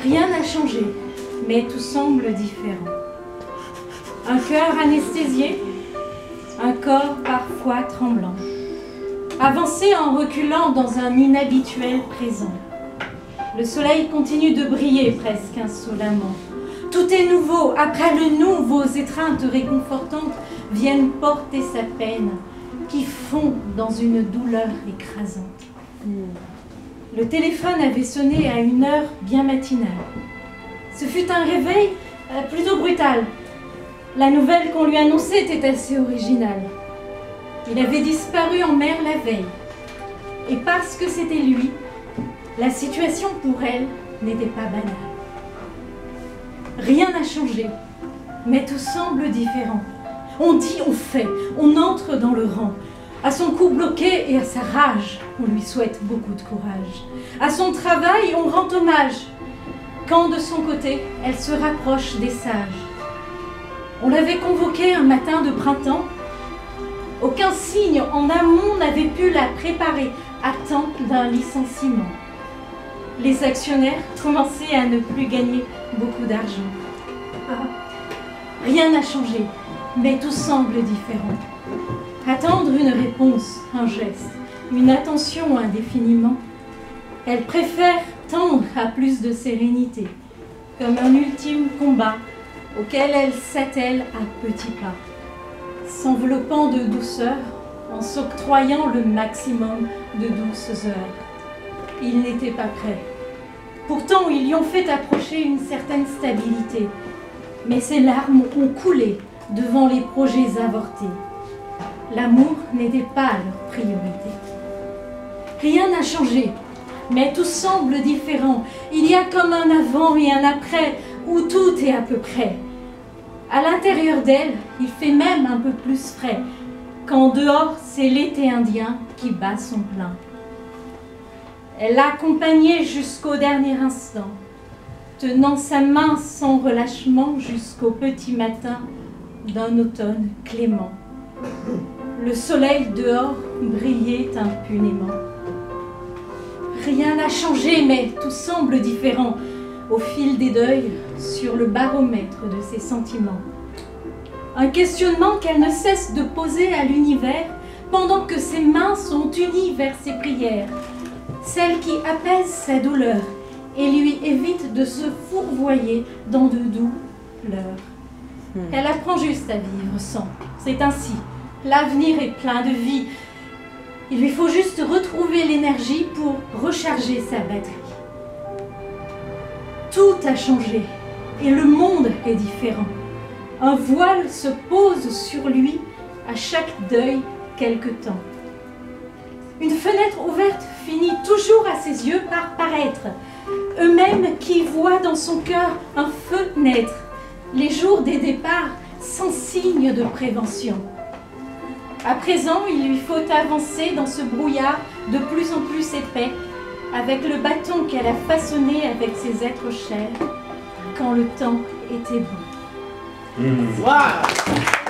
Rien n'a changé, mais tout semble différent. Un cœur anesthésié, un corps parfois tremblant. Avancer en reculant dans un inhabituel présent. Le soleil continue de briller presque insolemment. Tout est nouveau, après le nous, vos étreintes réconfortantes viennent porter sa peine, qui fond dans une douleur écrasante. Le téléphone avait sonné à une heure bien matinale. Ce fut un réveil plutôt brutal. La nouvelle qu'on lui annonçait était assez originale. Il avait disparu en mer la veille. Et parce que c'était lui, la situation pour elle n'était pas banale. Rien n'a changé, mais tout semble différent. On dit, on fait, on entre dans le rang. À son cou bloqué et à sa rage, on lui souhaite beaucoup de courage. À son travail, on rend hommage. Quand de son côté, elle se rapproche des sages. On l'avait convoquée un matin de printemps. Aucun signe en amont n'avait pu la préparer à temps d'un licenciement. Les actionnaires commençaient à ne plus gagner beaucoup d'argent. Rien n'a changé, mais tout semble différent. Attendre une réponse, un geste, une attention indéfiniment. Elle préfère tendre à plus de sérénité, comme un ultime combat auquel elle s'attelle à petits pas, s'enveloppant de douceur, en s'octroyant le maximum de douces heures. Il n'était pas prêt. Pourtant, ils lui ont fait approcher une certaine stabilité, mais ses larmes ont coulé devant les projets avortés. L'amour n'était pas leur priorité. Rien n'a changé, mais tout semble différent. Il y a comme un avant et un après, où tout est à peu près. À l'intérieur d'elle, il fait même un peu plus frais, quand dehors, c'est l'été indien qui bat son plein. Elle l'a accompagné jusqu'au dernier instant, tenant sa main sans relâchement jusqu'au petit matin d'un automne clément. Le soleil dehors brillait impunément. Rien n'a changé, mais tout semble différent au fil des deuils sur le baromètre de ses sentiments. Un questionnement qu'elle ne cesse de poser à l'univers pendant que ses mains sont unies vers ses prières, celle qui apaise sa douleur et lui évite de se fourvoyer dans de doux pleurs. Elle apprend juste à vivre sans. C'est ainsi. L'avenir est plein de vie. Il lui faut juste retrouver l'énergie pour recharger sa batterie. Tout a changé et le monde est différent. Un voile se pose sur lui à chaque deuil quelque temps. Une fenêtre ouverte finit toujours à ses yeux par paraître. Eux-mêmes qui voient dans son cœur un feu naître. Les jours des départs sans signe de prévention. À présent, il lui faut avancer dans ce brouillard de plus en plus épais, avec le bâton qu'elle a façonné avec ses êtres chers, quand le temps était bon. Wow.